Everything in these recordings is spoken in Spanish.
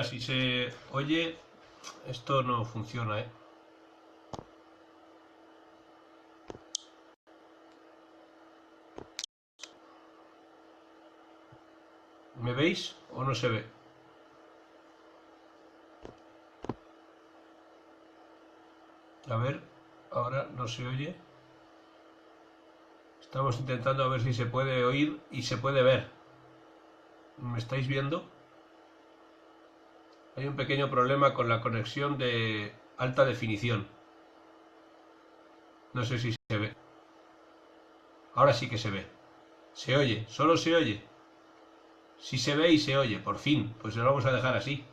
Si se oye, esto no funciona, ¿eh? ¿Me veis o no se ve? A ver, ahora no se oye. Estamos intentando a ver si se puede oír y se puede ver. ¿Me estáis viendo? Hay un pequeño problema con la conexión de alta definición. No sé si se ve. Ahora sí que se ve. Se oye, solo se oye. Si se ve y se oye, por fin. Pues lo vamos a dejar así.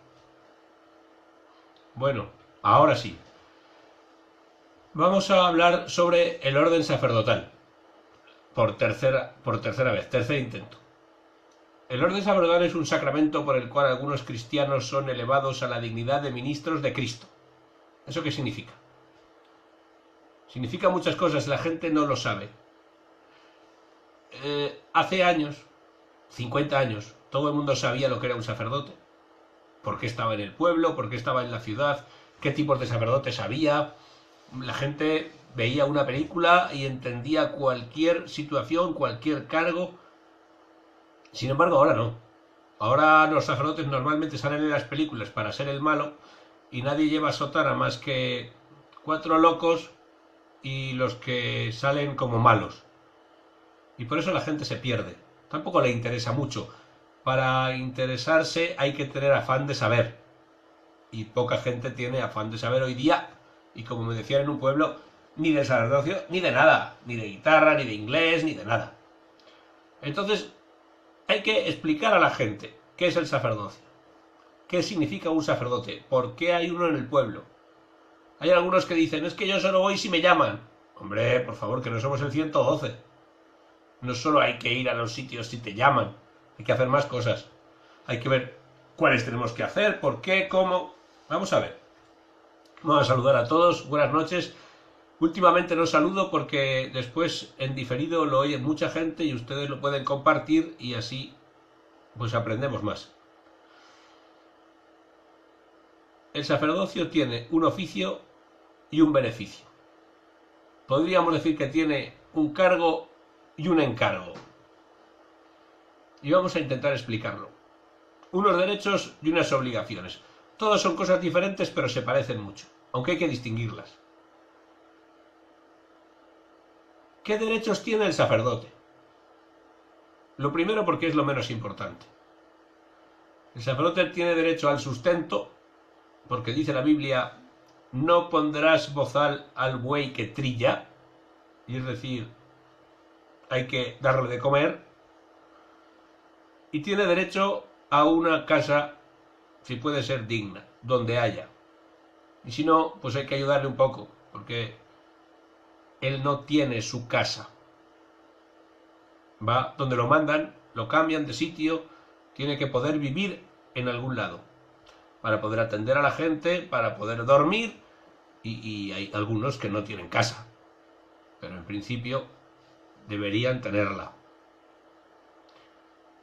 Bueno, ahora sí. Vamos a hablar sobre el orden sacerdotal. Por tercera vez, tercer intento. El orden sacerdotal es un sacramento por el cual algunos cristianos son elevados a la dignidad de ministros de Cristo. ¿Eso qué significa? Significa muchas cosas, la gente no lo sabe. Hace años, 50 años, todo el mundo sabía lo que era un sacerdote. Por qué estaba en el pueblo, por qué estaba en la ciudad, qué tipos de sacerdotes había. La gente veía una película y entendía cualquier situación, cualquier cargo. Sin embargo, ahora no. Ahora los sacerdotes normalmente salen en las películas para ser el malo y nadie lleva sotana más que 4 locos y los que salen como malos. Y por eso la gente se pierde. Tampoco le interesa mucho. Para interesarse hay que tener afán de saber. Y poca gente tiene afán de saber hoy día. Y como me decían en un pueblo, ni de sacerdocio, ni de nada. Ni de guitarra, ni de inglés, ni de nada. Entonces, hay que explicar a la gente qué es el sacerdocio. ¿Qué significa un sacerdote? ¿Por qué hay uno en el pueblo? Hay algunos que dicen, es que yo solo voy si me llaman. Hombre, por favor, que no somos el 112. No solo hay que ir a los sitios si te llaman. Hay que hacer más cosas. Hay que ver cuáles tenemos que hacer, por qué, cómo. Vamos a ver. Vamos a saludar a todos. Buenas noches. Últimamente no saludo porque después en diferido lo oye mucha gente y ustedes lo pueden compartir y así pues aprendemos más. El sacerdocio tiene un oficio y un beneficio. Podríamos decir que tiene un cargo y un encargo. Y vamos a intentar explicarlo. Unos derechos y unas obligaciones. Todos son cosas diferentes, pero se parecen mucho, aunque hay que distinguirlas. ¿Qué derechos tiene el sacerdote? Lo primero, porque es lo menos importante. El sacerdote tiene derecho al sustento, porque dice la Biblia, no pondrás bozal al buey que trilla, y es decir, hay que darle de comer, y tiene derecho a una casa, si puede ser digna, donde haya. Y si no, pues hay que ayudarle un poco, porque él no tiene su casa. Va donde lo mandan, lo cambian de sitio, tiene que poder vivir en algún lado, para poder atender a la gente, para poder dormir, y hay algunos que no tienen casa, pero en principio deberían tenerla.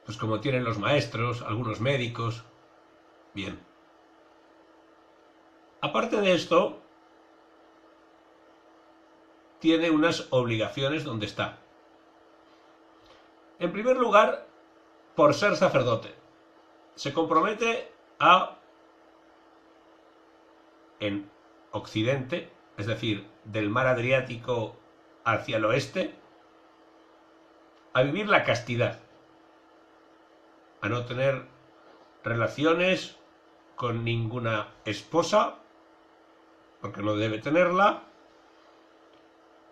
Pues como tienen los maestros, algunos médicos. Bien. Aparte de esto, tiene unas obligaciones donde está. En primer lugar, por ser sacerdote, se compromete a, en Occidente, es decir, del mar Adriático hacia el oeste, a vivir la castidad, a no tener relaciones con ninguna esposa, porque no debe tenerla,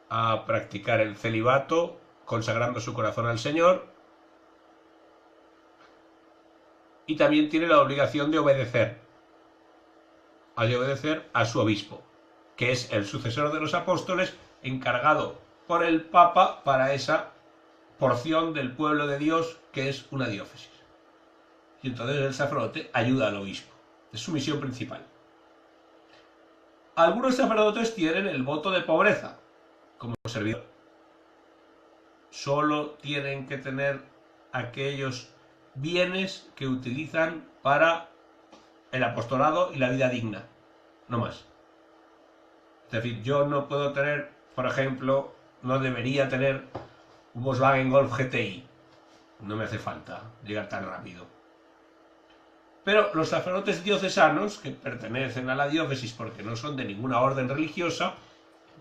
a practicar el celibato, consagrando su corazón al Señor, y también tiene la obligación de obedecer a su obispo, que es el sucesor de los apóstoles, encargado por el Papa para esa porción del pueblo de Dios que es una diócesis. Y entonces el sacerdote ayuda al obispo. Es su misión principal. Algunos sacerdotes tienen el voto de pobreza como servidor. Solo tienen que tener aquellos bienes que utilizan para el apostolado y la vida digna, no más. Es decir, yo no puedo tener, por ejemplo, no debería tener un Volkswagen Golf GTI. No me hace falta llegar tan rápido. Pero los sacerdotes diocesanos, que pertenecen a la diócesis porque no son de ninguna orden religiosa,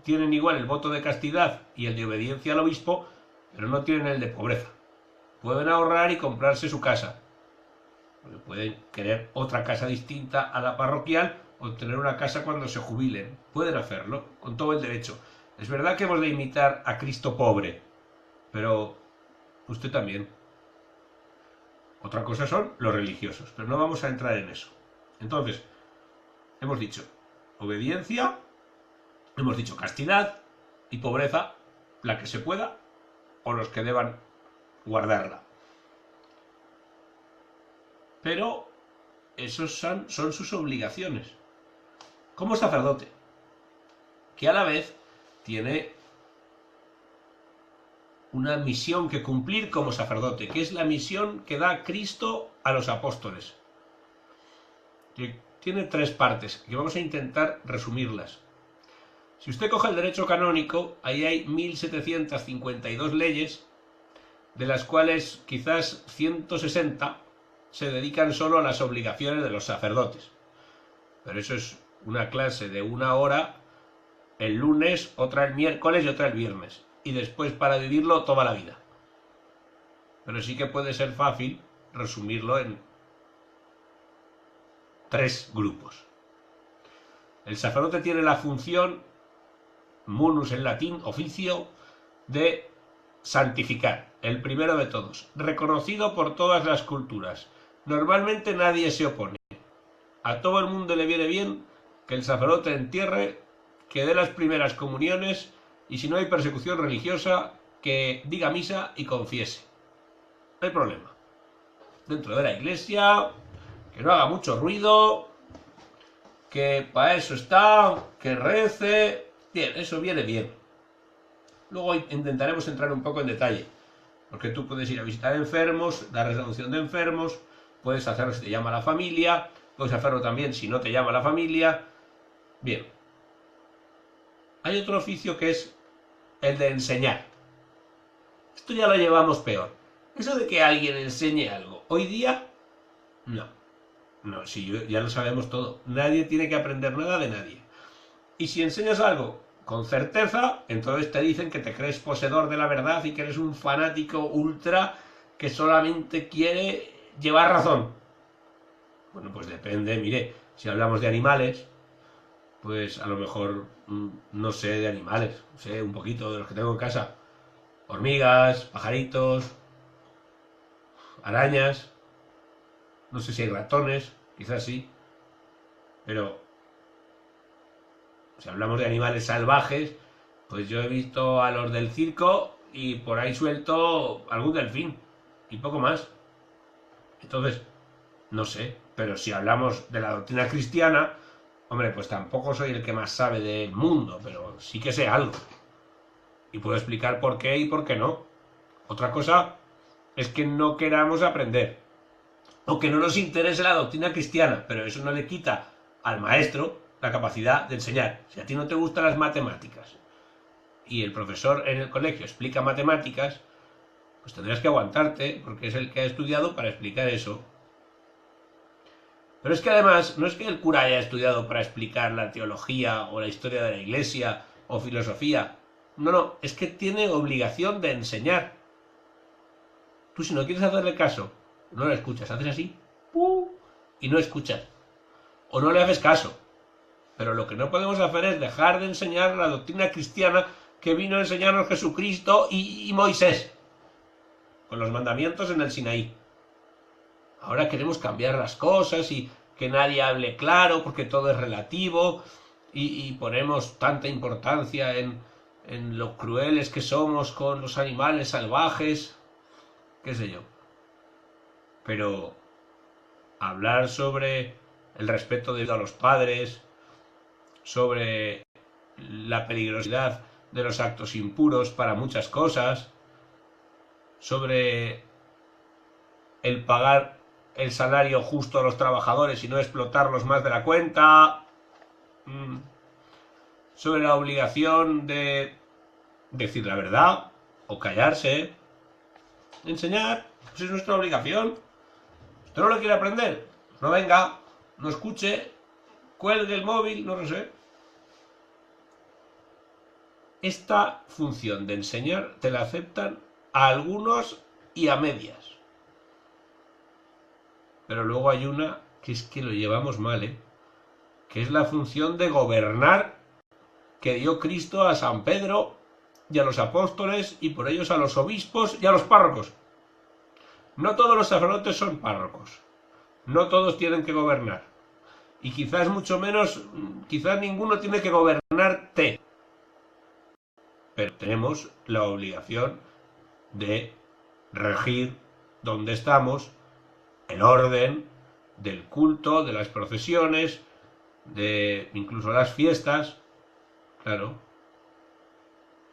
tienen igual el voto de castidad y el de obediencia al obispo, pero no tienen el de pobreza. Pueden ahorrar y comprarse su casa. Porque pueden querer otra casa distinta a la parroquial o tener una casa cuando se jubilen. Pueden hacerlo, con todo el derecho. Es verdad que hemos de imitar a Cristo pobre, pero usted también. Otra cosa son los religiosos, pero no vamos a entrar en eso. Entonces, hemos dicho obediencia, hemos dicho castidad y pobreza, la que se pueda o los que deban guardarla. Pero esos son sus obligaciones como sacerdote, que a la vez tiene una misión que cumplir como sacerdote, que es la misión que da Cristo a los apóstoles. Que tiene 3 partes, que vamos a intentar resumirlas. Si usted coge el derecho canónico, ahí hay 1752 leyes, de las cuales quizás 160 se dedican solo a las obligaciones de los sacerdotes. Pero eso es una clase de 1 hora el lunes, otra el miércoles y otra el viernes. Y después para vivirlo toda la vida. Pero sí que puede ser fácil resumirlo en 3 grupos. El sacerdote tiene la función, munus en latín, oficio, de santificar, el primero de todos, reconocido por todas las culturas. Normalmente nadie se opone. A todo el mundo le viene bien que el sacerdote entierre, que dé las primeras comuniones y si no hay persecución religiosa, que diga misa y confiese. No hay problema. Dentro de la iglesia, que no haga mucho ruido, que para eso está, que rece. Bien, eso viene bien. Luego intentaremos entrar un poco en detalle, porque tú puedes ir a visitar enfermos, dar resolución de enfermos, puedes hacerlo si te llama la familia, puedes hacerlo también si no te llama la familia. Bien. Hay otro oficio que es el de enseñar. Esto ya lo llevamos peor. Eso de que alguien enseñe algo. Hoy día, no. No, si ya lo sabemos todo. Nadie tiene que aprender nada de nadie. Y si enseñas algo con certeza, entonces te dicen que te crees poseedor de la verdad y que eres un fanático ultra que solamente quiere llevar razón. Bueno, pues depende. Mire, si hablamos de animales, pues a lo mejor no sé de animales, sé un poquito de los que tengo en casa. Hormigas, pajaritos, arañas, no sé si hay ratones, quizás sí, pero si hablamos de animales salvajes, pues yo he visto a los del circo y por ahí suelto algún delfín y poco más. Entonces, no sé, pero si hablamos de la doctrina cristiana, hombre, pues tampoco soy el que más sabe del mundo, pero sí que sé algo. Y puedo explicar por qué y por qué no. Otra cosa es que no queramos aprender. O que no nos interese la doctrina cristiana, pero eso no le quita al maestro la capacidad de enseñar. Si a ti no te gustan las matemáticas y el profesor en el colegio explica matemáticas, pues tendrás que aguantarte, porque es el que ha estudiado para explicar eso. Pero es que además, no es que el cura haya estudiado para explicar la teología o la historia de la iglesia o filosofía. No, es que tiene obligación de enseñar. Tú si no quieres hacerle caso, no le escuchas, haces así, y no escuchas. O no le haces caso. Pero lo que no podemos hacer es dejar de enseñar la doctrina cristiana que vino a enseñarnos Jesucristo y Moisés, con los mandamientos en el Sinaí. Ahora queremos cambiar las cosas y que nadie hable claro porque todo es relativo y ponemos tanta importancia en lo crueles que somos con los animales salvajes, qué sé yo. Pero hablar sobre el respeto debido a los padres, sobre la peligrosidad de los actos impuros para muchas cosas, sobre el pagar el salario justo a los trabajadores y no explotarlos más de la cuenta, sobre la obligación de decir la verdad o callarse, enseñar, pues es nuestra obligación. ¿Usted no lo quiere aprender? No venga, no escuche, cuelgue el móvil, no lo sé. Esta función de enseñar te la aceptan a algunos y a medias. Pero luego hay una que es que lo llevamos mal, que es la función de gobernar que dio Cristo a San Pedro y a los apóstoles y por ellos a los obispos y a los párrocos. No todos los sacerdotes son párrocos, no todos tienen que gobernar y quizás mucho menos, quizás ninguno tiene que gobernarte, pero tenemos la obligación de regir donde estamos, el orden del culto, de las procesiones, de incluso las fiestas. Claro,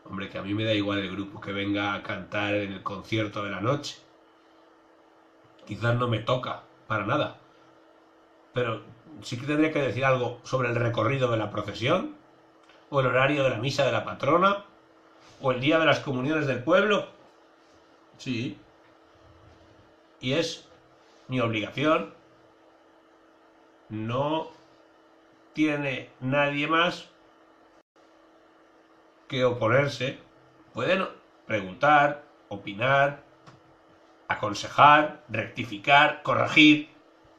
hombre, que a mí me da igual el grupo que venga a cantar en el concierto de la noche. Quizás no me toca para nada, pero sí que tendría que decir algo sobre el recorrido de la procesión, o el horario de la misa de la patrona, o el día de las comuniones del pueblo. Sí, y es mi obligación. No tiene nadie más que oponerse. Pueden preguntar, opinar, aconsejar, rectificar, corregir,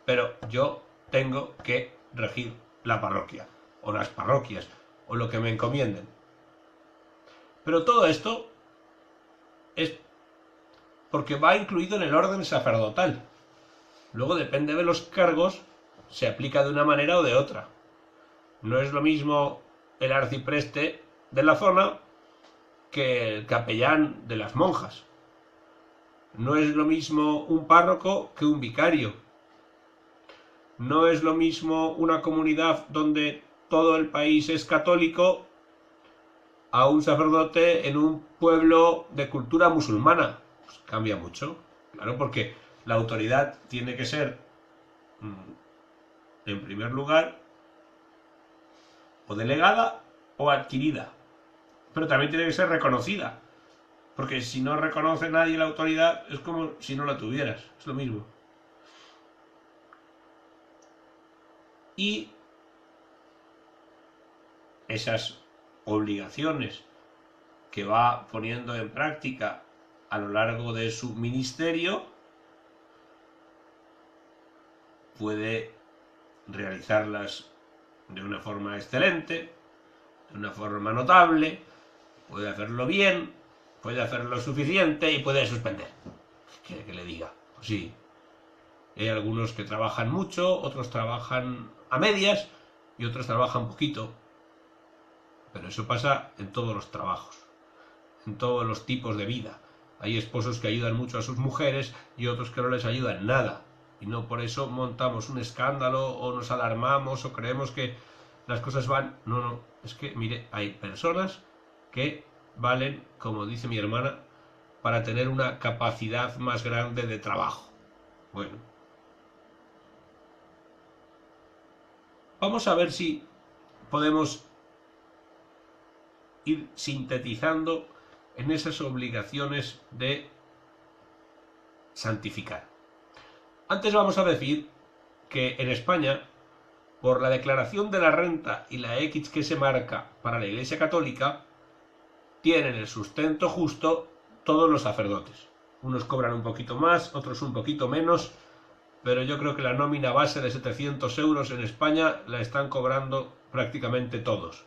pero yo tengo que regir la parroquia, o las parroquias, o lo que me encomienden. Pero todo esto es porque va incluido en el orden sacerdotal. Luego depende de los cargos, se aplica de una manera o de otra. No es lo mismo el arcipreste de la zona que el capellán de las monjas. No es lo mismo un párroco que un vicario. No es lo mismo una comunidad donde todo el país es católico a un sacerdote en un pueblo de cultura musulmana. Pues cambia mucho, claro, porque la autoridad tiene que ser, en primer lugar, o delegada o adquirida, pero también tiene que ser reconocida, porque si no reconoce nadie la autoridad es como si no la tuvieras, es lo mismo. Y esas obligaciones que va poniendo en práctica a lo largo de su ministerio, puede realizarlas de una forma excelente, de una forma notable, puede hacerlo bien, puede hacerlo suficiente y puede suspender. ¿Qué quiere que le diga? Pues sí. Hay algunos que trabajan mucho, otros trabajan a medias y otros trabajan poquito. Pero eso pasa en todos los trabajos, en todos los tipos de vida. Hay esposos que ayudan mucho a sus mujeres y otros que no les ayudan nada. Y no por eso montamos un escándalo o nos alarmamos o creemos que las cosas van... No, es que, mire, hay personas que valen, como dice mi hermana, para tener una capacidad más grande de trabajo. Bueno. Vamos a ver si podemos ir sintetizando en esas obligaciones de santificar. Antes vamos a decir que en España, por la declaración de la renta y la X que se marca para la Iglesia Católica, tienen el sustento justo todos los sacerdotes. Unos cobran un poquito más, otros un poquito menos, pero yo creo que la nómina base de 700 euros en España la están cobrando prácticamente todos.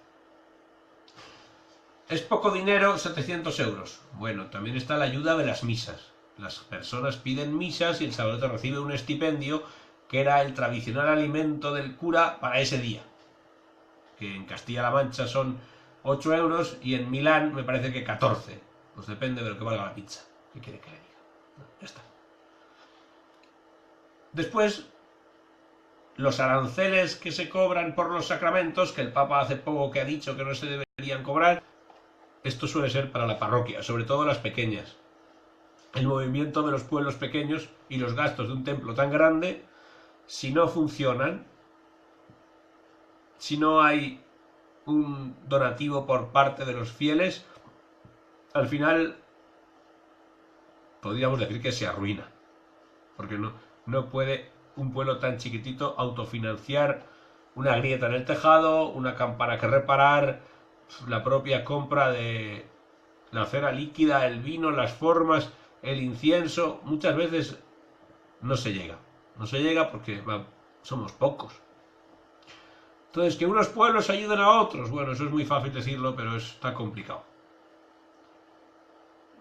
¿Es poco dinero 700 euros? Bueno, también está la ayuda de las misas. Las personas piden misas y el sacerdote recibe un estipendio que era el tradicional alimento del cura para ese día. Que en Castilla-La Mancha son 8 euros y en Milán me parece que 14. Pues depende de lo que valga la pizza. ¿Qué quiere que le diga? Ya está. Después, los aranceles que se cobran por los sacramentos, que el Papa hace poco que ha dicho que no se deberían cobrar, esto suele ser para la parroquia, sobre todo las pequeñas. el movimiento de los pueblos pequeños y los gastos de un templo tan grande, si no funcionan, si no hay un donativo por parte de los fieles, al final podríamos decir que se arruina. Porque no puede un pueblo tan chiquitito autofinanciar una grieta en el tejado, una campana que reparar, la propia compra de la cera líquida, el vino, las formas, el incienso. Muchas veces no se llega. No se llega porque somos pocos. Entonces, que unos pueblos ayuden a otros, bueno, eso es muy fácil decirlo, pero está complicado.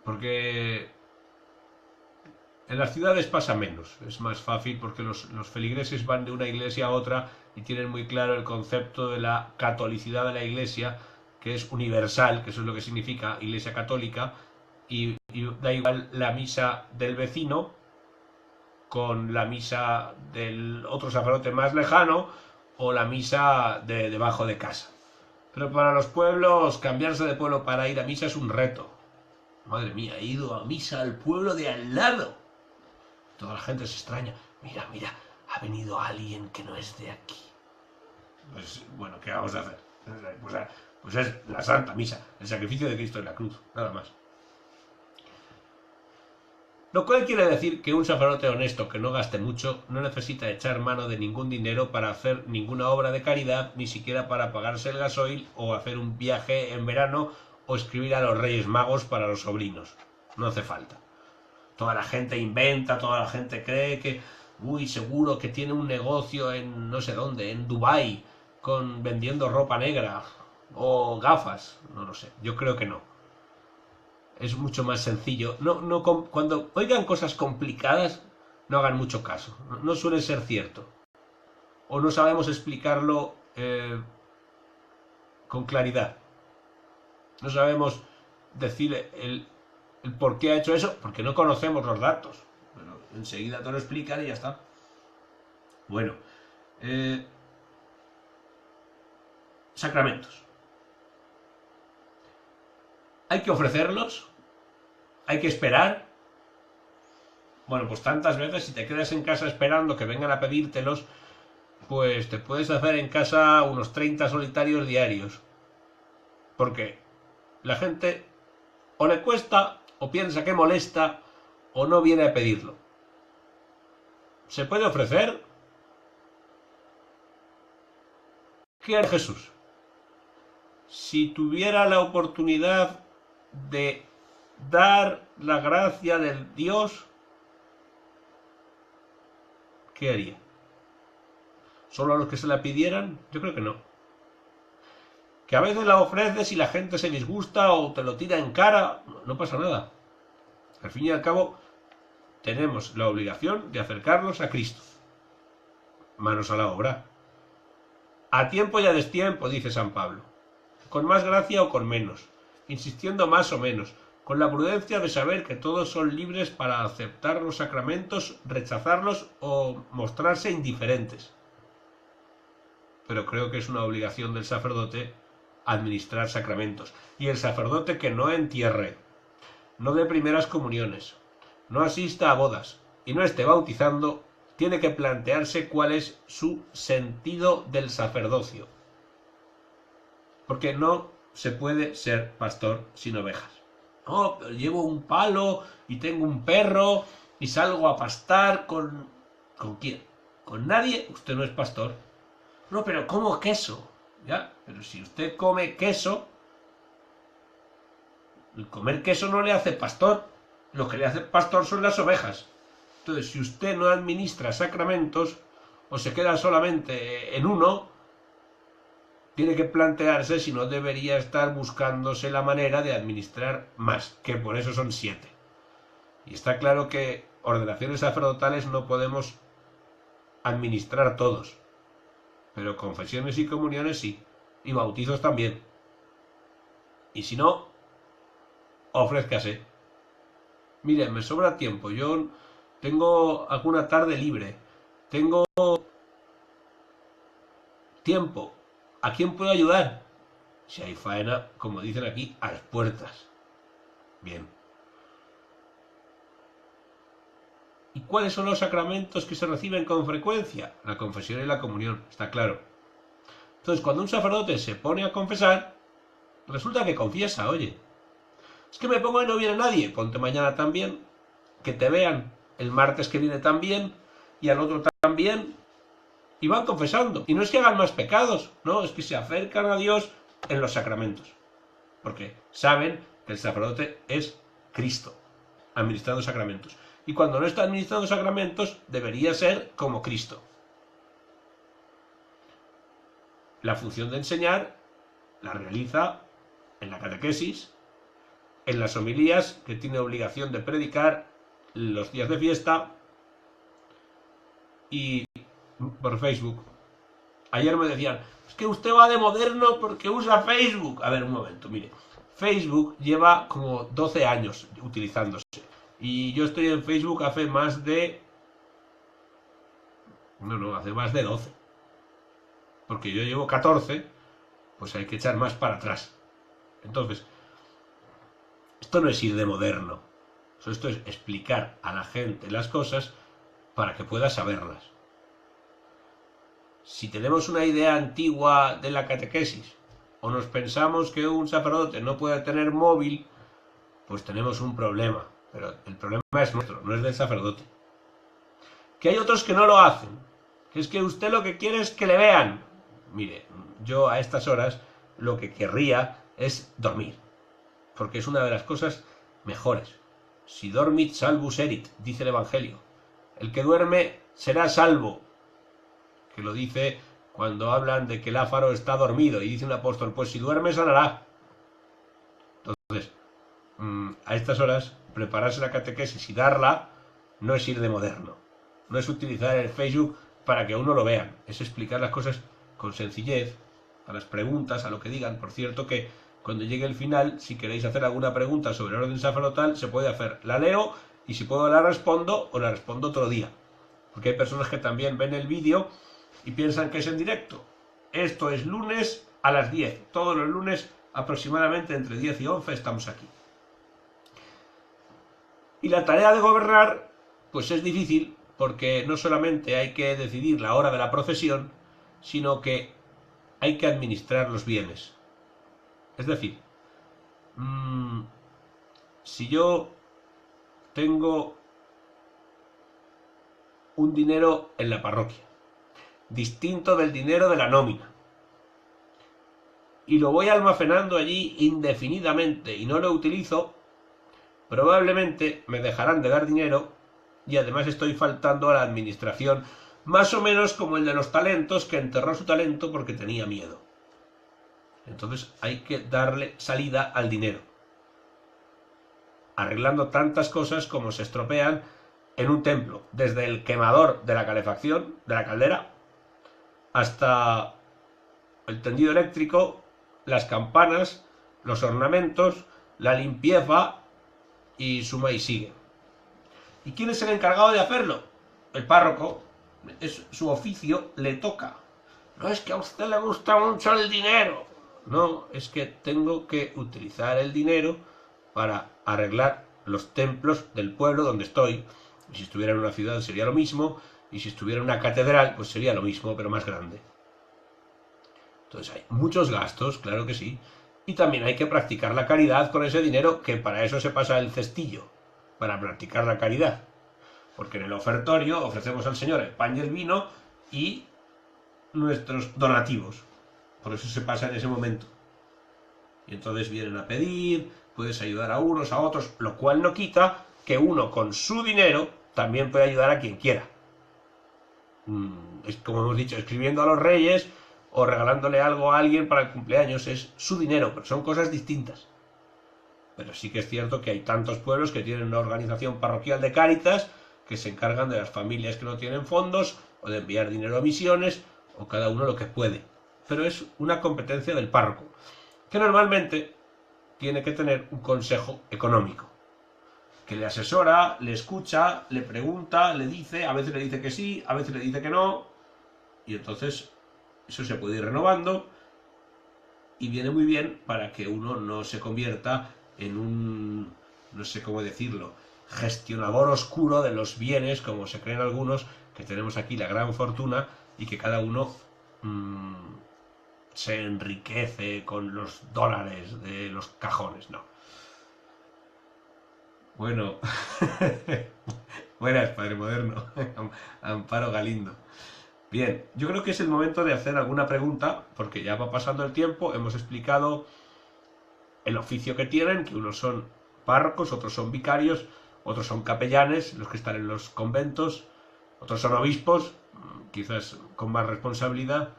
Porque en las ciudades pasa menos, es más fácil porque los feligreses van de una iglesia a otra y tienen muy claro el concepto de la catolicidad de la iglesia, que es universal, que eso es lo que significa iglesia católica, y da igual la misa del vecino con la misa del otro sacerdote más lejano o la misa de debajo de casa. Pero para los pueblos, cambiarse de pueblo para ir a misa es un reto. Madre mía, he ido a misa al pueblo de al lado. Toda la gente se extraña. Mira, mira, ha venido alguien que no es de aquí. Pues bueno, ¿qué vamos a hacer? Pues es la Santa Misa, el sacrificio de Cristo en la cruz, nada más. Lo cual quiere decir que un sacerdote honesto que no gaste mucho no necesita echar mano de ningún dinero para hacer ninguna obra de caridad, ni siquiera para pagarse el gasoil o hacer un viaje en verano o escribir a los Reyes Magos para los sobrinos. No hace falta. Toda la gente inventa, toda la gente cree que, seguro que tiene un negocio en no sé dónde, en Dubái, vendiendo ropa negra o gafas, no lo sé, yo creo que no. Es mucho más sencillo. Cuando oigan cosas complicadas, no hagan mucho caso. No suele ser cierto. O no sabemos explicarlo con claridad. No sabemos decir el por qué ha hecho eso, porque no conocemos los datos. Bueno, enseguida te lo explican y ya está. Bueno, sacramentos. Hay que ofrecerlos, hay que esperar. Bueno, pues tantas veces si te quedas en casa esperando que vengan a pedírtelos, pues te puedes hacer en casa unos 30 solitarios diarios. Porque la gente o le cuesta, o piensa que molesta, o no viene a pedirlo. ¿Se puede ofrecer? ¿Qué haría Jesús? Si tuviera la oportunidad de dar la gracia del Dios, ¿qué haría? ¿Solo a los que se la pidieran? Yo creo que no. Que a veces la ofreces y la gente se disgusta o te lo tira en cara, no pasa nada. Al fin y al cabo, tenemos la obligación de acercarnos a Cristo. Manos a la obra. A tiempo y a destiempo, dice San Pablo. Con más gracia o con menos, insistiendo más o menos, con la prudencia de saber que todos son libres para aceptar los sacramentos, rechazarlos o mostrarse indiferentes. Pero creo que es una obligación del sacerdote administrar sacramentos. Y el sacerdote que no entierre, no dé primeras comuniones, no asista a bodas y no esté bautizando, tiene que plantearse cuál es su sentido del sacerdocio. Porque no se puede ser pastor sin ovejas. No, pero llevo un palo y tengo un perro y salgo a pastar con... ¿Con quién? ¿Con nadie? Usted no es pastor. No, pero ¿cómo queso? Ya, pero si usted come queso, el comer queso no le hace pastor. Lo que le hace pastor son las ovejas. Entonces, si usted no administra sacramentos o se queda solamente en uno, tiene que plantearse si no debería estar buscándose la manera de administrar más, que por eso son 7. Y está claro que ordenaciones sacerdotales no podemos administrar todos, pero confesiones y comuniones sí, y bautizos también. Y si no, ofrézcase. Mire, me sobra tiempo, yo tengo alguna tarde libre, tengo tiempo. ¿A quién puedo ayudar? Si hay faena, como dicen aquí, a las puertas. Bien. ¿Y cuáles son los sacramentos que se reciben con frecuencia? La confesión y la comunión, está claro. Entonces, cuando un sacerdote se pone a confesar, resulta que confiesa, oye, es que me pongo y no viene nadie, ponte mañana también, que te vean el martes que viene también, y al otro también, y van confesando. Y no es que hagan más pecados, no, es que se acercan a Dios en los sacramentos. Porque saben que el sacerdote es Cristo, administrando sacramentos. Y cuando no está administrando sacramentos, debería ser como Cristo. La función de enseñar la realiza en la catequesis, en las homilías, que tiene obligación de predicar los días de fiesta, y por Facebook. Ayer me decían, es que usted va de moderno porque usa Facebook. A ver, un momento, mire. Facebook lleva como 12 años utilizándose. Y yo estoy en Facebook hace más de... hace más de 12. Porque yo llevo 14, pues hay que echar más para atrás. Entonces, esto no es ir de moderno. Esto es explicar a la gente las cosas para que pueda saberlas. Si tenemos una idea antigua de la catequesis, o nos pensamos que un sacerdote no puede tener móvil, pues tenemos un problema. Pero el problema es nuestro, no es del sacerdote. Que hay otros que no lo hacen. Que es que usted lo que quiere es que le vean. Mire, yo a estas horas lo que querría es dormir. Porque es una de las cosas mejores. Si dormit salvus erit, dice el Evangelio. El que duerme será salvo. Que lo dice cuando hablan de que Lázaro está dormido. Y dice un apóstol, pues si duerme sanará. Entonces, a estas horas, prepararse la catequesis y darla no es ir de moderno. No es utilizar el Facebook para que uno lo vean. Es explicar las cosas con sencillez, a las preguntas, a lo que digan. Por cierto que cuando llegue el final, si queréis hacer alguna pregunta sobre el orden sacerdotal, se puede hacer. La leo y si puedo la respondo o la respondo otro día. Porque hay personas que también ven el vídeo y piensan que es en directo. Esto es lunes a las 10. Todos los lunes aproximadamente entre 10 y 11 estamos aquí. Y la tarea de gobernar, pues es difícil, porque no solamente hay que decidir la hora de la procesión, sino que hay que administrar los bienes. Es decir, si yo tengo un dinero en la parroquia, distinto del dinero de la nómina, y lo voy almacenando allí indefinidamente y no lo utilizo, probablemente me dejarán de dar dinero y además estoy faltando a la administración, más o menos como el de los talentos que enterró su talento porque tenía miedo. Entonces hay que darle salida al dinero, arreglando tantas cosas como se estropean en un templo, desde el quemador de la calefacción, de la caldera, hasta el tendido eléctrico, las campanas, los ornamentos, la limpieza y suma y sigue. ¿Y quién es el encargado de hacerlo? El párroco. Es su oficio, le toca. No es que a usted le gusta mucho el dinero. No, es que tengo que utilizar el dinero para arreglar los templos del pueblo donde estoy. Y si estuviera en una ciudad sería lo mismo, y si estuviera en una catedral, pues sería lo mismo, pero más grande. Entonces hay muchos gastos, claro que sí, y también hay que practicar la caridad con ese dinero, que para eso se pasa el cestillo, para practicar la caridad. Porque en el ofertorio ofrecemos al Señor el pan y el vino y nuestros donativos. Por eso se pasa en ese momento. Y entonces vienen a pedir, puedes ayudar a unos, a otros, lo cual no quita que uno con su dinero también puede ayudar a quien quiera. Es como hemos dicho, escribiendo a los reyes o regalándole algo a alguien para el cumpleaños, es su dinero, pero son cosas distintas. Pero sí que es cierto que hay tantos pueblos que tienen una organización parroquial de Cáritas que se encargan de las familias que no tienen fondos o de enviar dinero a misiones o cada uno lo que puede. Pero es una competencia del párroco, que normalmente tiene que tener un consejo económico, que le asesora, le escucha, le pregunta, le dice, a veces le dice que sí, a veces le dice que no, y entonces eso se puede ir renovando y viene muy bien para que uno no se convierta en un, no sé cómo decirlo, gestionador oscuro de los bienes, como se creen algunos, que tenemos aquí la gran fortuna y que cada uno se enriquece con los dólares de los cajones, no. Bueno, buenas, Padre Moderno, Amparo Galindo. Bien, yo creo que es el momento de hacer alguna pregunta, porque ya va pasando el tiempo, hemos explicado el oficio que tienen, que unos son párrocos, otros son vicarios, otros son capellanes, los que están en los conventos, otros son obispos, quizás con más responsabilidad,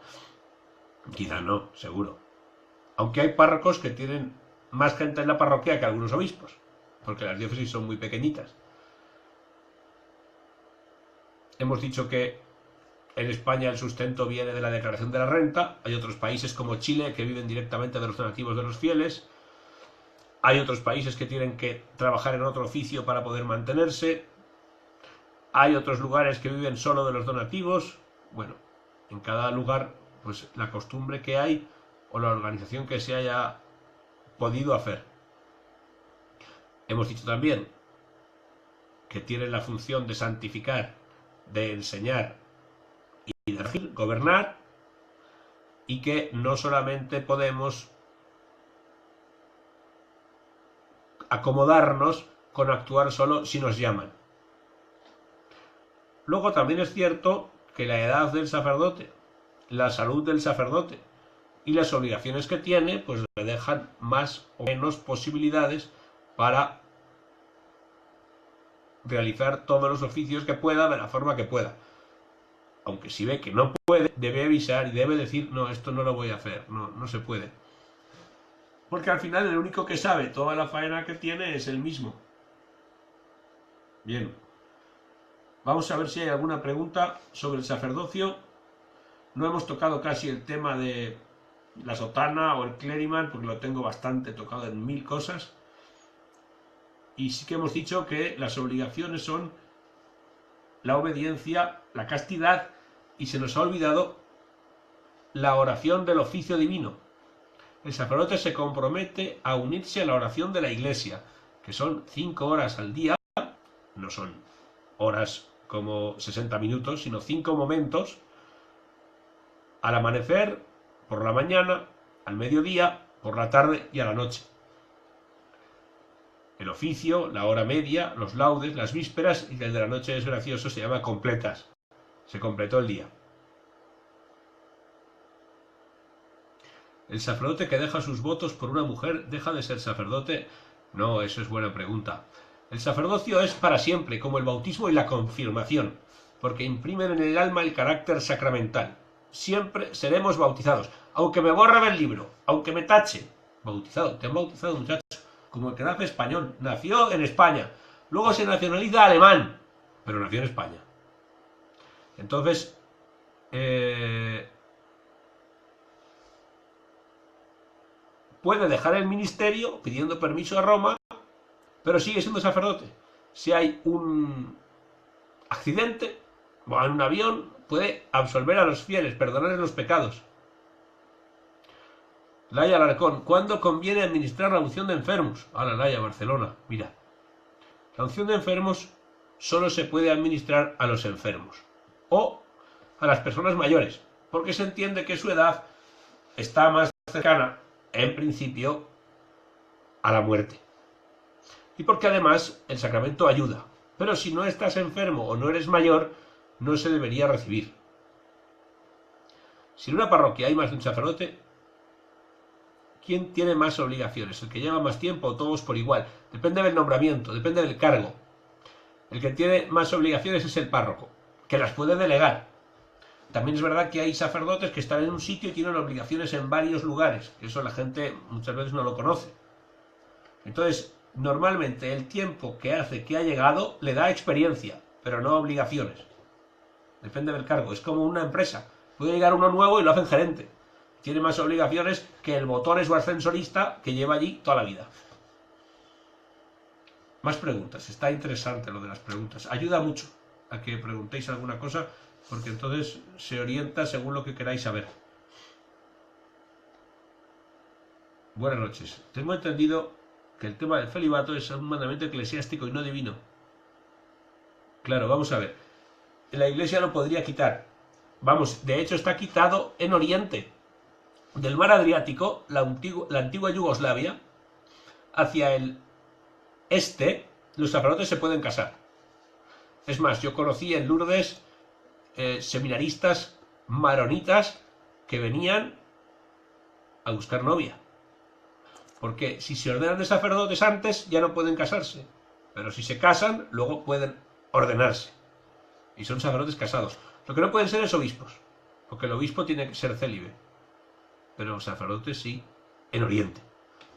quizás no, seguro. Aunque hay párrocos que tienen más gente en la parroquia que algunos obispos, porque las diócesis son muy pequeñitas. Hemos dicho que en España el sustento viene de la declaración de la renta, hay otros países como Chile que viven directamente de los donativos de los fieles, hay otros países que tienen que trabajar en otro oficio para poder mantenerse, hay otros lugares que viven solo de los donativos. Bueno, en cada lugar, pues la costumbre que hay o la organización que se haya podido hacer. Hemos dicho también que tienen la función de santificar, de enseñar y de gobernar, y que no solamente podemos acomodarnos con actuar solo si nos llaman. Luego también es cierto que la edad del sacerdote, la salud del sacerdote y las obligaciones que tiene, pues le dejan más o menos posibilidades para realizar todos los oficios que pueda de la forma que pueda. Aunque si ve que no puede, debe avisar y debe decir, no, esto no lo voy a hacer, no se puede. Porque al final el único que sabe toda la faena que tiene es él mismo. Bien. Vamos a ver si hay alguna pregunta sobre el sacerdocio. No hemos tocado casi el tema de la sotana o el clériman, porque lo tengo bastante tocado en 1000 cosas. Y sí que hemos dicho que las obligaciones son la obediencia, la castidad, y se nos ha olvidado la oración del oficio divino. El sacerdote se compromete a unirse a la oración de la Iglesia, que son 5 horas al día, no son horas como 60 minutos, sino 5 momentos, al amanecer, por la mañana, al mediodía, por la tarde y a la noche. El oficio, la hora media, los laudes, las vísperas, y el de la noche es gracioso, se llama completas. Se completó el día. ¿El sacerdote que deja sus votos por una mujer deja de ser sacerdote? No, eso es buena pregunta. El sacerdocio es para siempre, como el bautismo y la confirmación, porque imprimen en el alma el carácter sacramental. Siempre seremos bautizados, aunque me borre el libro, aunque me tache. Bautizado, te han bautizado, muchacho, como el que nace español. Nació en España, luego se nacionaliza alemán, pero nació en España. Entonces, puede dejar el ministerio pidiendo permiso a Roma, pero sigue siendo sacerdote. Si hay un accidente, va en un avión, puede absolver a los fieles, perdonarles los pecados. Laia Alarcón, ¿cuándo conviene administrar la unción de enfermos? A la Laia, Barcelona, mira. La unción de enfermos solo se puede administrar a los enfermos o a las personas mayores, porque se entiende que su edad está más cercana, en principio, a la muerte. Y porque además el sacramento ayuda. Pero si no estás enfermo o no eres mayor, no se debería recibir. Si en una parroquia hay más de un sacerdote, ¿quién tiene más obligaciones? ¿El que lleva más tiempo o todos por igual? Depende del nombramiento, depende del cargo. El que tiene más obligaciones es el párroco, que las puede delegar. También es verdad que hay sacerdotes que están en un sitio y tienen obligaciones en varios lugares, que eso la gente muchas veces no lo conoce. Entonces, normalmente el tiempo que hace que ha llegado le da experiencia, pero no obligaciones. Depende del cargo, es como una empresa. Puede llegar uno nuevo y lo hacen gerente. Tiene más obligaciones que el botones o ascensorista que lleva allí toda la vida. Más preguntas, está interesante lo de las preguntas. Ayuda mucho a que preguntéis alguna cosa, porque entonces se orienta según lo que queráis saber. Buenas noches. Tengo entendido que el tema del celibato es un mandamiento eclesiástico y no divino. Claro, vamos a ver. La Iglesia lo podría quitar. Vamos, de hecho está quitado en Oriente. Del mar Adriático, la antigua Yugoslavia, hacia el este, los sacerdotes se pueden casar. Es más, yo conocí en Lourdes seminaristas maronitas que venían a buscar novia. Porque si se ordenan de sacerdotes antes, ya no pueden casarse. Pero si se casan, luego pueden ordenarse. Y son sacerdotes casados. Lo que no pueden ser es obispos. Porque el obispo tiene que ser célibe. Pero los sacerdotes sí, en Oriente.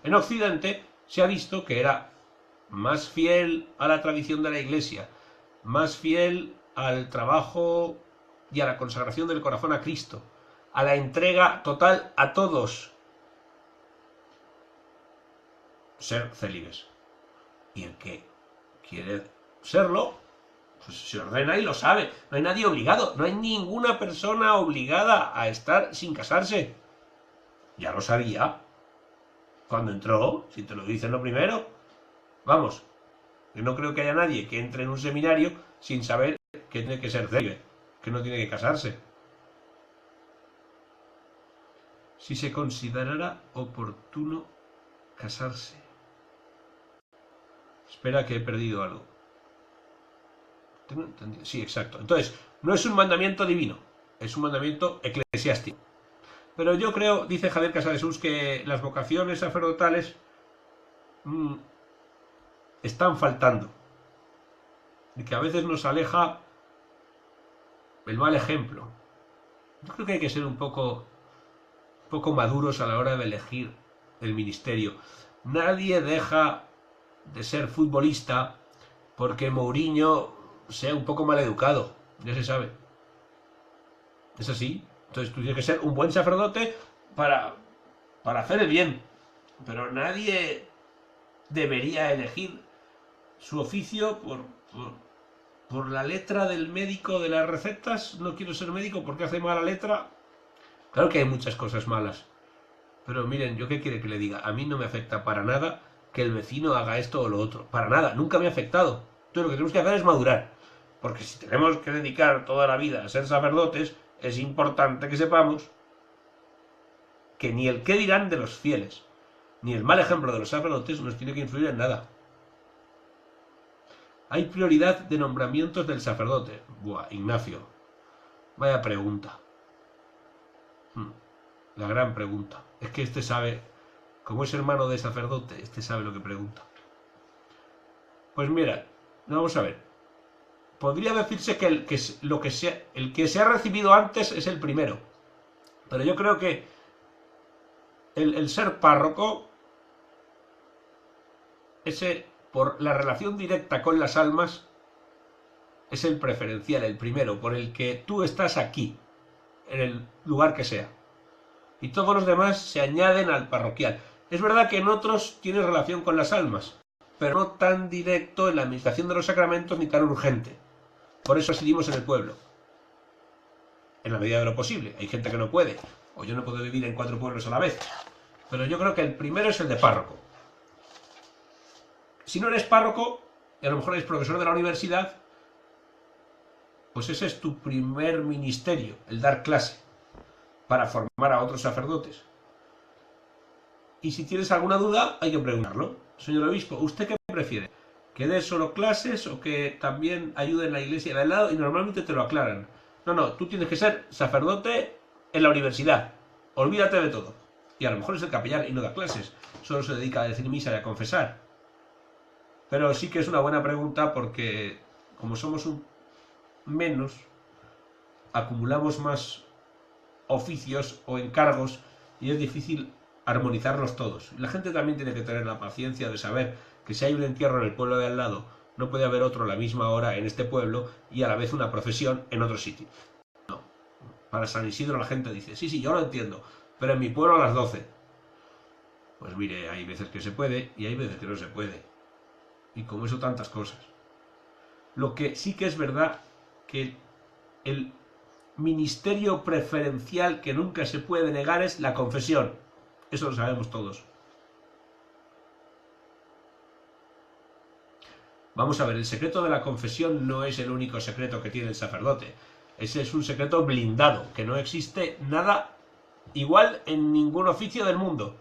En Occidente se ha visto que era más fiel a la tradición de la Iglesia, más fiel al trabajo y a la consagración del corazón a Cristo, a la entrega total a todos, ser célibes. Y el que quiere serlo, pues se ordena y lo sabe. No hay nadie obligado, no hay ninguna persona obligada a estar sin casarse. Ya lo sabía cuando entró, si te lo dicen lo primero. Vamos, yo no creo que haya nadie que entre en un seminario sin saber que tiene que ser célibe, que no tiene que casarse. Si se considerara oportuno casarse. Espera que he perdido algo. ¿Tengo entendido? Sí, exacto. Entonces, no es un mandamiento divino, es un mandamiento eclesiástico. Pero yo creo, dice Javier Casadesús, que las vocaciones sacerdotales están faltando. Y que a veces nos aleja el mal ejemplo. Yo creo que hay que ser un poco maduros a la hora de elegir el ministerio. Nadie deja de ser futbolista porque Mourinho sea un poco mal educado. Ya se sabe. Es así. Entonces tú tienes que ser un buen sacerdote para hacer el bien. Pero nadie debería elegir su oficio por la letra del médico de las recetas. No quiero ser médico porque hace mala letra. Claro que hay muchas cosas malas. Pero miren, ¿yo qué quiere que le diga? A mí no me afecta para nada que el vecino haga esto o lo otro. Para nada, nunca me ha afectado. Entonces lo que tenemos que hacer es madurar. Porque si tenemos que dedicar toda la vida a ser sacerdotes, es importante que sepamos que ni el qué dirán de los fieles, ni el mal ejemplo de los sacerdotes nos tiene que influir en nada. Hay prioridad de nombramientos del sacerdote. Buah, Ignacio. Vaya pregunta. La gran pregunta. Es que este sabe, como es hermano de sacerdote, este sabe lo que pregunta. Pues mira, vamos a ver. Podría decirse que el que se ha recibido antes es el primero. Pero yo creo que el ser párroco, ese por la relación directa con las almas, es el preferencial, el primero, por el que tú estás aquí, en el lugar que sea. Y todos los demás se añaden al parroquial. Es verdad que en otros tiene relación con las almas, pero no tan directo en la administración de los sacramentos ni tan urgente. Por eso residimos en el pueblo. En la medida de lo posible. Hay gente que no puede. O yo no puedo vivir en 4 pueblos a la vez. Pero yo creo que el primero es el de párroco. Si no eres párroco, y a lo mejor eres profesor de la universidad, pues ese es tu primer ministerio, el dar clase, para formar a otros sacerdotes. Y si tienes alguna duda, hay que preguntarlo. Señor obispo, ¿usted qué prefiere? ¿Que dé solo clases o que también ayude en la iglesia de al lado? Y normalmente te lo aclaran. No, tú tienes que ser sacerdote en la universidad. Olvídate de todo. Y a lo mejor es el capellán y no da clases. Solo se dedica a decir misa y a confesar. Pero sí que es una buena pregunta porque como somos menos, acumulamos más oficios o encargos y es difícil armonizarlos todos. La gente también tiene que tener la paciencia de saber que si hay un entierro en el pueblo de al lado, no puede haber otro a la misma hora en este pueblo y a la vez una procesión en otro sitio. No. Para San Isidro la gente dice, sí, yo lo entiendo, pero en mi pueblo a las 12. Pues mire, hay veces que se puede y hay veces que no se puede. Y como eso tantas cosas. Lo que sí que es verdad que el ministerio preferencial que nunca se puede negar es la confesión. Eso lo sabemos todos. Vamos a ver, el secreto de la confesión no es el único secreto que tiene el sacerdote. Ese es un secreto blindado, que no existe nada igual en ningún oficio del mundo.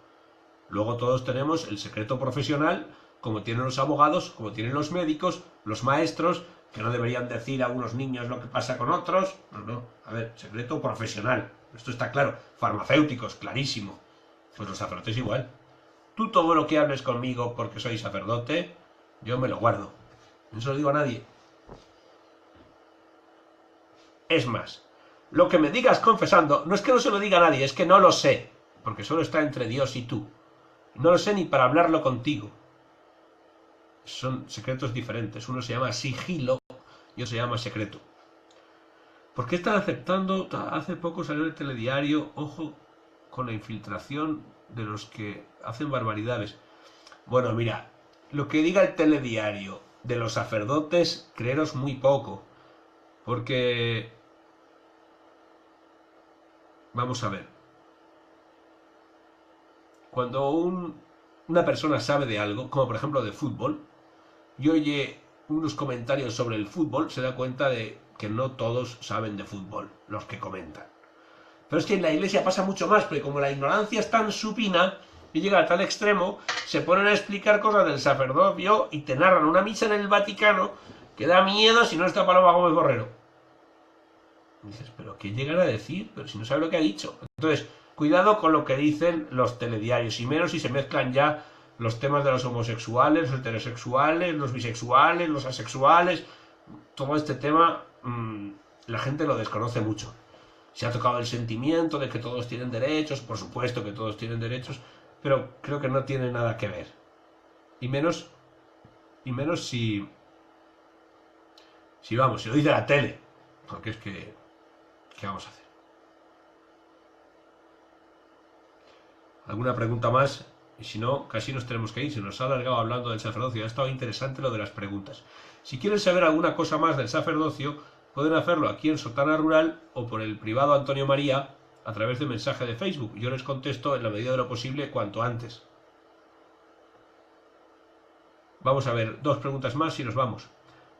Luego todos tenemos el secreto profesional, como tienen los abogados, como tienen los médicos, los maestros, que no deberían decir a unos niños lo que pasa con otros. No, a ver, secreto profesional. Esto está claro. Farmacéuticos, clarísimo. Pues los sacerdotes igual. Tú todo lo que hables conmigo porque soy sacerdote, yo me lo guardo. No se lo digo a nadie. Es más, lo que me digas confesando, no es que no se lo diga a nadie, es que no lo sé, porque solo está entre Dios y tú. No lo sé ni para hablarlo contigo. Son secretos diferentes. Uno se llama sigilo y otro se llama secreto. ¿Por qué están aceptando? Hace poco salió el telediario, ojo con la infiltración de los que hacen barbaridades. Bueno, mira, lo que diga el telediario de los sacerdotes, creeros muy poco. Porque... Vamos a ver. Cuando una persona sabe de algo, como por ejemplo de fútbol, y oye unos comentarios sobre el fútbol, se da cuenta de que no todos saben de fútbol, los que comentan. Pero es que en la iglesia pasa mucho más, porque como la ignorancia es tan supina y llega a tal extremo, se ponen a explicar cosas del sacerdocio y te narran una misa en el Vaticano que da miedo si no está Paloma Gómez Borrero. Y dices, ¿pero qué llegan a decir? Pero si no sabe lo que ha dicho. Entonces, cuidado con lo que dicen los telediarios, y menos si se mezclan ya los temas de los homosexuales, los heterosexuales, los bisexuales, los asexuales. Todo este tema la gente lo desconoce mucho. Se ha tocado el sentimiento de que todos tienen derechos, por supuesto que todos tienen derechos, pero creo que no tiene nada que ver. Y menos si vamos, si lo dice la tele, porque es que, ¿qué vamos a hacer? ¿Alguna pregunta más? Y si no, casi nos tenemos que ir. Se nos ha alargado hablando del sacerdocio. Ha estado interesante lo de las preguntas. Si quieren saber alguna cosa más del sacerdocio, pueden hacerlo aquí en Sotana Rural o por el privado Antonio María a través de mensaje de Facebook. Yo les contesto en la medida de lo posible cuanto antes. Vamos a ver, 2 preguntas más y nos vamos.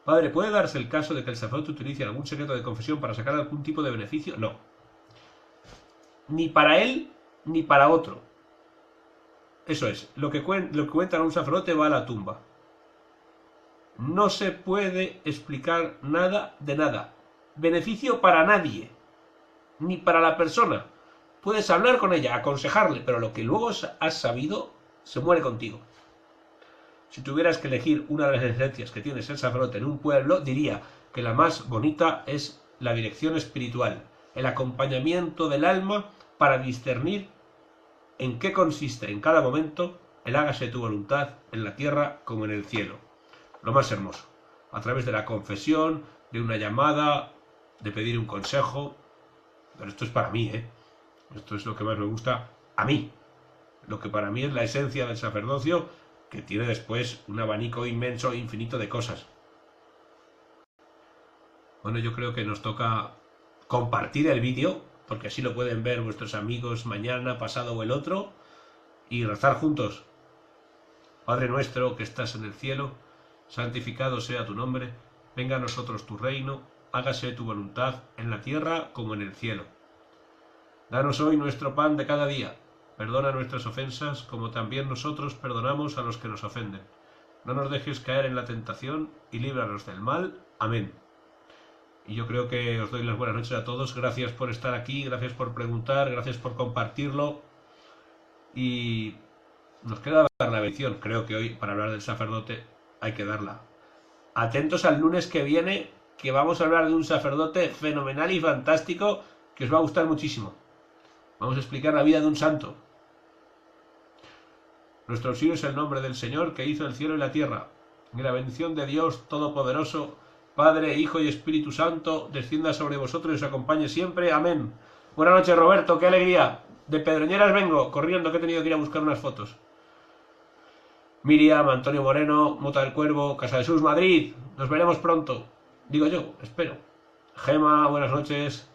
Padre, ¿puede darse el caso de que el sacerdote utilice algún secreto de confesión para sacar algún tipo de beneficio? No. Ni para él ni para otro. Eso es, lo que cuentan a un sacerdote va a la tumba. No se puede explicar nada de nada. Beneficio para nadie, ni para la persona. Puedes hablar con ella, aconsejarle, pero lo que luego has sabido se muere contigo. Si tuvieras que elegir una de las esencias que tiene ser sacerdote en un pueblo, diría que la más bonita es la dirección espiritual, el acompañamiento del alma para discernir en qué consiste en cada momento el hágase tu voluntad en la tierra como en el cielo. Lo más hermoso, a través de la confesión, de una llamada, de pedir un consejo. Pero esto es para mí, Esto es lo que más me gusta a mí. Lo que para mí es la esencia del sacerdocio, que tiene después un abanico inmenso e infinito de cosas. Bueno, yo creo que nos toca compartir el vídeo, porque así lo pueden ver vuestros amigos mañana, pasado o el otro, y rezar juntos. Padre nuestro que estás en el cielo, santificado sea tu nombre, venga a nosotros tu reino, hágase tu voluntad en la tierra como en el cielo. Danos hoy nuestro pan de cada día, perdona nuestras ofensas como también nosotros perdonamos a los que nos ofenden. No nos dejes caer en la tentación y líbranos del mal. Amén. Y yo creo que os doy las buenas noches a todos. Gracias por estar aquí, gracias por preguntar, gracias por compartirlo. Y nos queda dar la bendición. Creo que hoy, para hablar del sacerdote, hay que darla. Atentos al lunes que viene, que vamos a hablar de un sacerdote fenomenal y fantástico que os va a gustar muchísimo. Vamos a explicar la vida de un santo. Nuestro auxilio es el nombre del Señor que hizo el cielo y la tierra. Y la bendición de Dios Todopoderoso, Padre, Hijo y Espíritu Santo, descienda sobre vosotros y os acompañe siempre. Amén. Buenas noches, Roberto, qué alegría. De Pedroñeras vengo, corriendo, que he tenido que ir a buscar unas fotos. Miriam, Antonio Moreno, Mota del Cuervo, Casa de Jesús, Madrid. Nos veremos pronto. Digo yo, espero. Gema, buenas noches.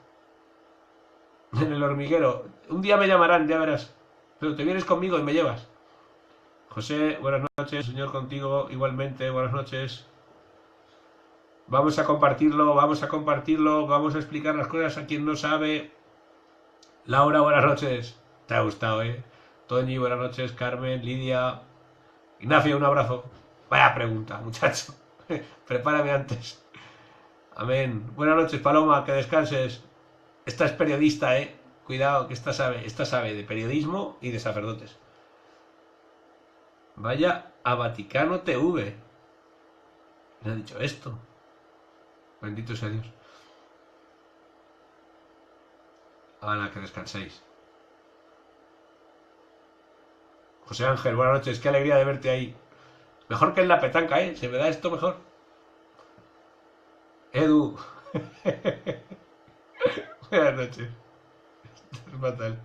En el hormiguero. Un día me llamarán, ya verás. Pero te vienes conmigo y me llevas. José, buenas noches. Señor contigo, igualmente, buenas noches. vamos a compartirlo, vamos a explicar las cosas a quien no sabe. Laura, buenas noches. Te ha gustado, ¿eh? Toñi, buenas noches. Carmen, Lidia. Ignacio, un abrazo. Vaya pregunta, muchacho. Prepárame antes. Amén. Buenas noches, Paloma, que descanses. Esta es periodista, ¿eh? Cuidado, que esta sabe de periodismo y de sacerdotes. Vaya a Vaticano TV. ¿Me ha dicho esto? Bendito sea Dios. Ana, que descanséis. José Ángel, buenas noches. Qué alegría de verte ahí. Mejor que en la petanca, ¿eh? Se me da esto mejor. Edu. Buenas noches. Esto es fatal.